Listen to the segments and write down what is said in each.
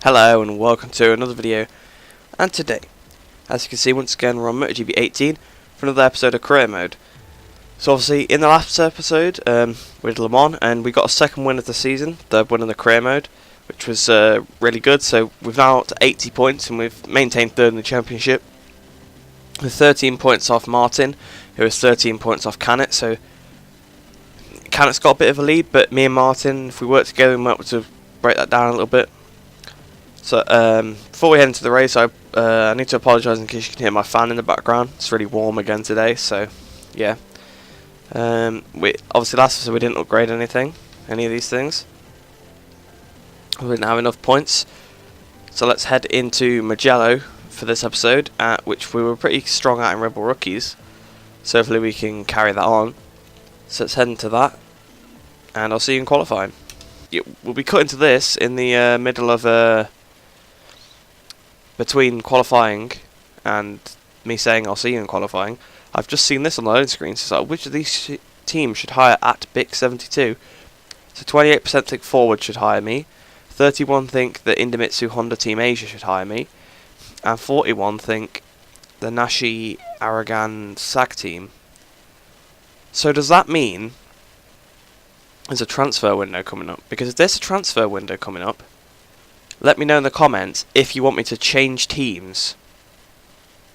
Hello and welcome to another video, and today, as you can see, once again we're on Motogp 18 for another episode of Career Mode. So obviously in the last episode we did Le Mans and we got a second win of the season, third win in the Career Mode, which was really good. So we've now got 80 points and we've maintained third in the championship with 13 points off Martin, who is 13 points off Canet. So Canet's got a bit of a lead, but me and Martin, if we work together, we might be able to break that down a little bit. So before we head into the race, I need to apologise in case you can hear my fan in the background. It's really warm again today, so yeah. We obviously last episode we didn't upgrade any of these things. We didn't have enough points, so let's head into Mugello for this episode, which we were pretty strong at in Red Bull Rookies. So hopefully we can carry that on. So let's head into that, and I'll see you in qualifying. Yeah, we'll be cutting to this in the middle of between qualifying and me saying I'll see you in qualifying. I've just seen this on the loading screen. So which of these teams should hire at BIC72? So 28% think Forward should hire me, 31 think the Indomitsu Honda Team Asia should hire me, and 41 think the Nashi Aragon SAG team. So does that mean there's a transfer window coming up? Because if there's a transfer window coming up, let me know in the comments if you want me to change teams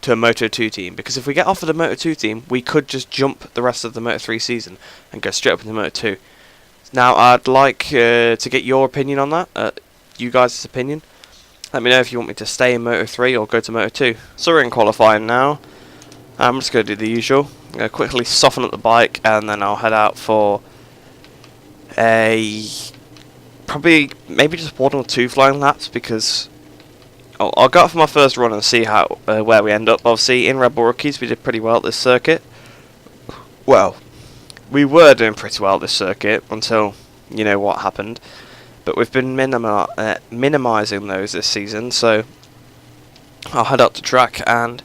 to a Moto2 team. Because if we get offered a Moto2 team, we could just jump the rest of the Moto3 season and go straight up into Moto2. Now, I'd like to get your opinion on that, you guys' opinion. Let me know if you want me to stay in Moto3 or go to Moto2. So we're in qualifying now. I'm just going to do the usual. I'm going to quickly soften up the bike and then I'll head out for maybe just 1 or 2 flying laps, because I'll go out for my first run and see how where we end up. Obviously in Red Bull Rookies we did pretty well at this circuit. Well, we were doing pretty well at this circuit until you know what happened, but we've been minimising those this season, so I'll head up to track and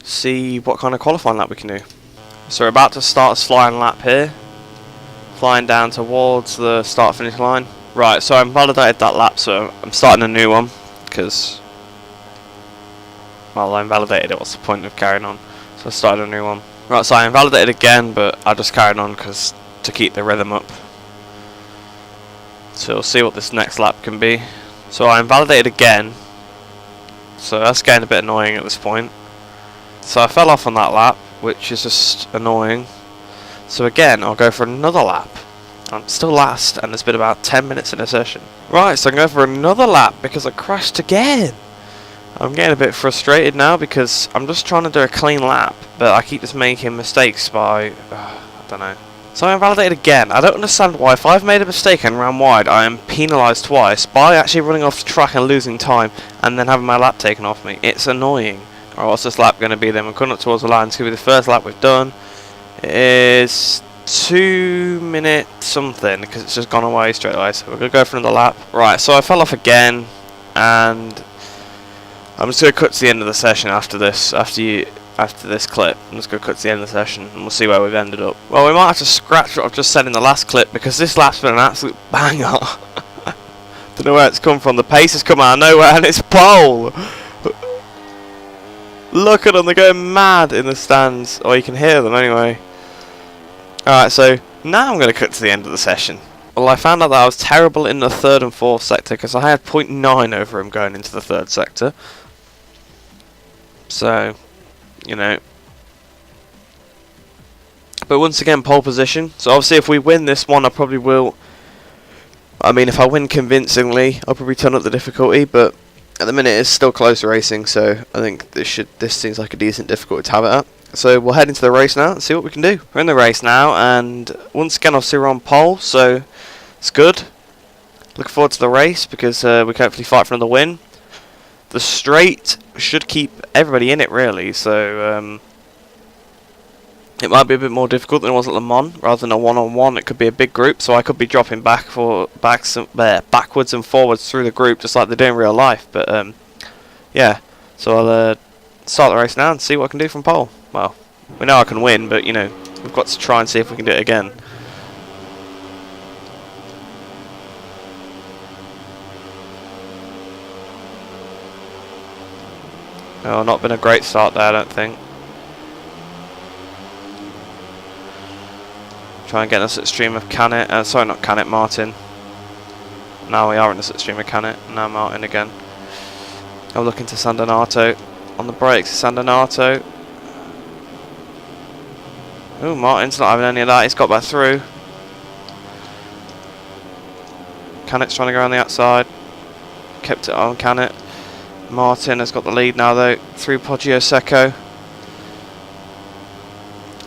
see what kind of qualifying lap we can do. So we're about to start a flying lap here, flying down towards the start finish line. Right, so I invalidated that lap, so I'm starting a new one, because, well, I invalidated it, what's the point of carrying on? So I started a new one. Right, so I invalidated again, but I just carried on because to keep the rhythm up. So we'll see what this next lap can be. So I invalidated again, so that's getting a bit annoying at this point. So I fell off on that lap, which is just annoying. So again, I'll go for another lap. I'm still last, and it's been about 10 minutes in a session. Right, so I'm going for another lap because I crashed again. I'm getting a bit frustrated now because I'm just trying to do a clean lap, but I keep just making mistakes by, I don't know. So I invalidated again. I don't understand why, if I've made a mistake and ran wide, I am penalised twice by actually running off the track and losing time, and then having my lap taken off me. It's annoying. Alright, what's this lap going to be then? We're coming up towards the line. It's going to be the first lap we've done. It is 2 minute something because it's just gone away straight away, so we're going to go for another lap. Right, so I fell off again, and I'm just going to cut to the end of the session after this, after this clip. I'm just going to cut to the end of the session and we'll see where we've ended up. Well, we might have to scratch what I've just said in the last clip because this lap's been an absolute banger. Don't know where it's come from. The pace has come out of nowhere and it's pole. Look at them, they're going mad in the stands. Or you can hear them anyway. Alright, so now I'm going to cut to the end of the session. Well, I found out that I was terrible in the 3rd and 4th sector because I had 0.9 over him going into the 3rd sector. So, you know. But once again, pole position. So obviously if we win this one, I probably will. I mean, if I win convincingly, I'll probably turn up the difficulty, but at the minute it's still close racing, so I think this seems like a decent difficulty to have it at. So we'll head into the race now and see what we can do. We're in the race now, and once again obviously we're on pole, so it's good. Looking forward to the race because we can hopefully fight for another win. The straight should keep everybody in it really, so it might be a bit more difficult than it was at Le Mans. Rather than a one-on-one, it could be a big group, so I could be dropping backwards and forwards through the group just like they do in real life. But yeah, so I'll start the race now and see what I can do from pole. Well, we know I can win, but you know, we've got to try and see if we can do it again. Oh, not been a great start there, I don't think. Try and get us at stream of Canet. Sorry, not Canet, Martin. Now we are in the stream of Canet. Now Martin again. I'm looking to San Donato. On the brakes, San Donato. Oh, Martin's not having any of that. He's got back through. Canet's trying to go around the outside. Kept it on Canet. Martin has got the lead now though. Through Poggio Secco.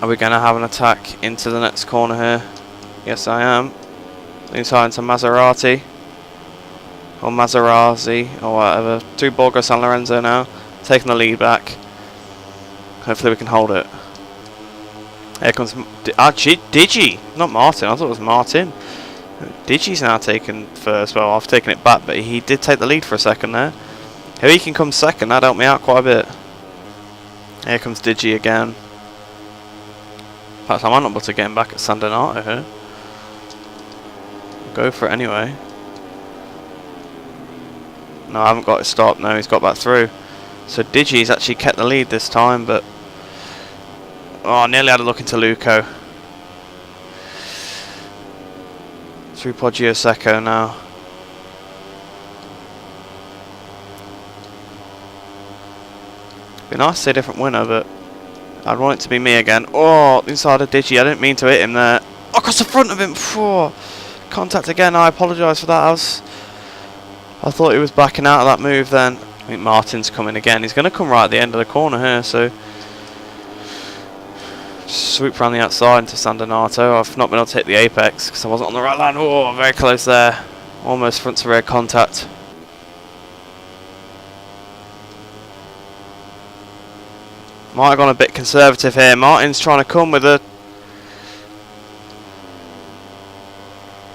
Are we going to have an attack into the next corner here? Yes, I am. Inside into Maserati. Or Maserati, or whatever. To Borgo San Lorenzo now. Taking the lead back. Hopefully we can hold it. Here comes Digi, not Martin. I thought it was Martin. Digi's now taken first. Well, I've taken it back, but he did take the lead for a second there. If he can come second, that'd help me out quite a bit. Here comes Digi again. Perhaps I might not be able to get him back at San Donato here. Go for it anyway. No, I haven't got it stopped. No, he's got back through. So Digi's actually kept the lead this time, but oh, I nearly had a look into Luco. Through Poggio Secco now. Be nice to see a different winner, but I'd want it to be me again. Oh, inside of Digi. I didn't mean to hit him there. Oh, across the front of him. Oh, contact again. I apologise for that. I thought he was backing out of that move then. I think Martin's coming again. He's going to come right at the end of the corner here, so swoop around the outside into San Donato. I've not been able to hit the apex because I wasn't on the right line. Oh, very close there. Almost front to rear contact. Might have gone a bit conservative here. Martin's trying to come with a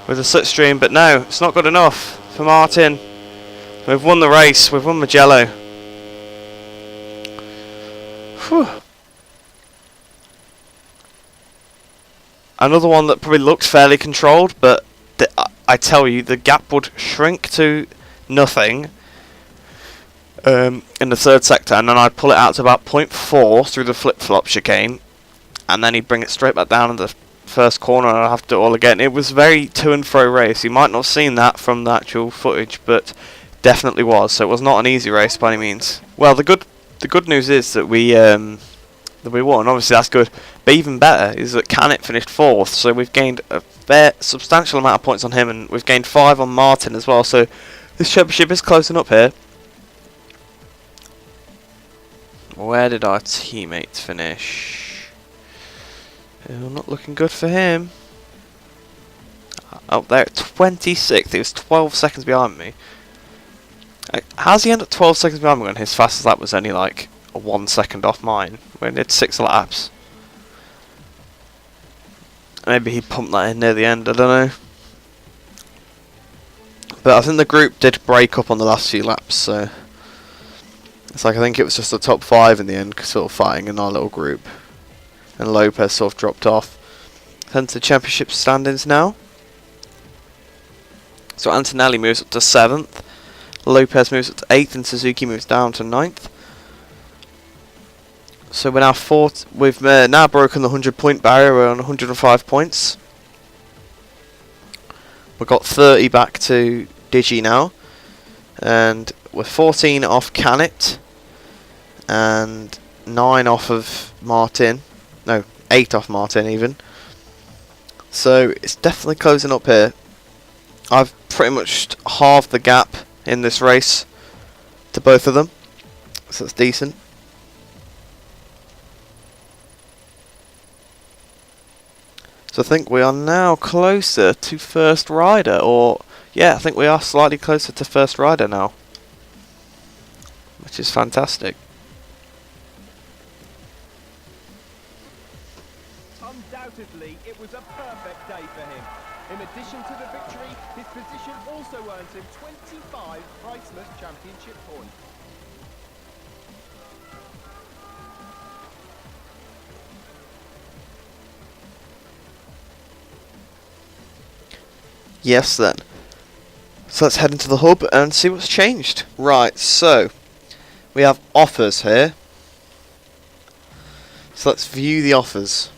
slipstream, but no, it's not good enough for Martin. We've won the race. We've won Mugello. Whew. Another one that probably looks fairly controlled, but I tell you, the gap would shrink to nothing in the third sector, and then I'd pull it out to about 0.4 through the flip-flop chicane, and then he'd bring it straight back down in the first corner, and I'd have to do it all again. It was a very to and fro race. You might not have seen that from the actual footage, but definitely was. So it was not an easy race by any means. Well, the good news is that we won. Obviously that's good, but even better is that Canet finished 4th, so we've gained a fair substantial amount of points on him, and we've gained 5 on Martin as well, so this championship is closing up here. Where did our teammate finish? Not looking good for him. Up there at 26th, he was 12 seconds behind me. How's he end up 12 seconds behind me when his fastest lap was only like 1 second off mine? We did 6 laps. Maybe he pumped that in near the end, I don't know. But I think the group did break up on the last few laps, so it's like I think it was just the top 5 in the end sort of fighting in our little group. And Lopez sort of dropped off. Heading to the championship standings now. So Antonelli moves up to 7th. Lopez moves up to 8th, and Suzuki moves down to 9th. So we're now 4th. We've now broken the 100-point barrier. We're on 105 points. We've got 30 back to Digi now, and we're 14 off Canet, and 9 off of Martin. No, 8 off Martin even. So it's definitely closing up here. I've pretty much halved the gap in this race to both of them, so that's decent. So I think we are now closer to first rider, or yeah, I think we are slightly closer to first rider now, which is fantastic. Undoubtedly, it was a perfect day for him. In addition to the victory, his position also earns him 25 priceless championship points. Yes then. So let's head into the hub and see what's changed. Right, so we have offers here. So let's view the offers.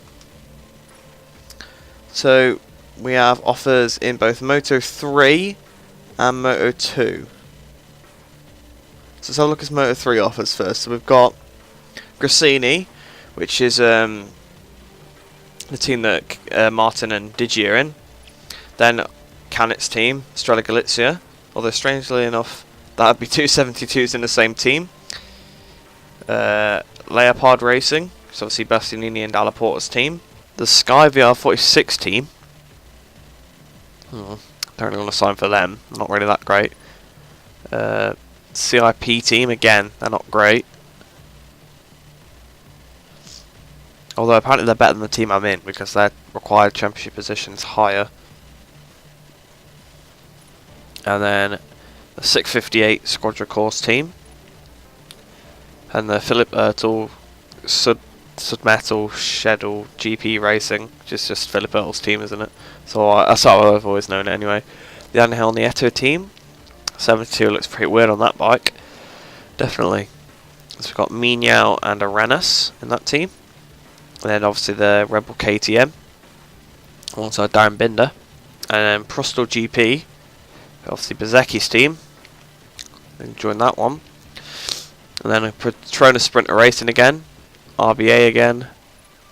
So we have offers in both Moto3 and Moto2. So let's have a look at Moto3 offers first. So we've got Grassini, which is the team that Martin and Digi are in. Then Canet's team, Strella Galizia. Although strangely enough, that would be two 72s in the same team. Leopard Racing, so obviously Bastianini and Dalla Porta's team. The Sky VR46 team. Don't really want to sign for them. Not really that great. CIP team, again, they're not great. Although apparently they're better than the team I'm in because their required championship position is higher. And then the 658 Squadra Course team. And the Philip Ertl Sudmetal Schedule GP Racing, which is just Philip Ertl's team, isn't it? So that's how I've always known it anyway. The Angel Nieto team. 72 looks pretty weird on that bike. Definitely. So we've got Mignao and Arenas in that team. And then obviously the Rebel KTM. Alongside Darren Binder. And then Prostal GP. Obviously Bezecchi's team. Join that one. And then a Petronas Sprinter Racing again. RBA again.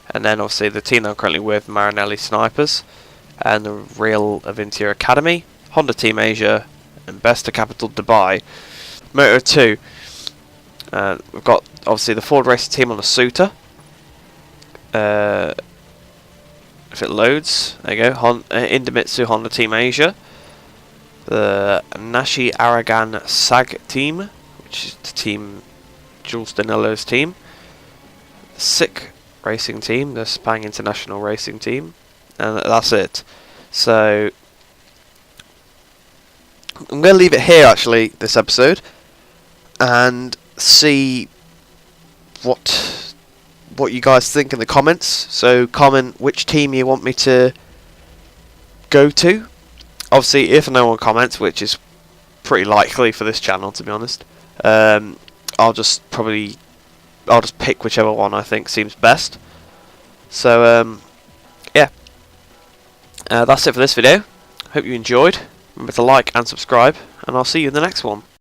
And then obviously the team that I'm currently with, Marinelli Snipers. And the Real Avintia Academy. Honda Team Asia. And Besta Capital Dubai. Moto2. We've got obviously the Ford Racing team on the Suter. If it loads, there you go. Indomitsu Honda Team Asia. The Nashi Aragon SAG team, which is the team Jules Danillo's team. The SICK Racing team, the Spang International Racing team. And that's it. So I'm going to leave it here actually, this episode, and see what you guys think in the comments. So comment which team you want me to go to. Obviously, if no one comments, which is pretty likely for this channel, to be honest, I'll just pick whichever one I think seems best. So yeah, that's it for this video. Hope you enjoyed. Remember to like and subscribe, and I'll see you in the next one.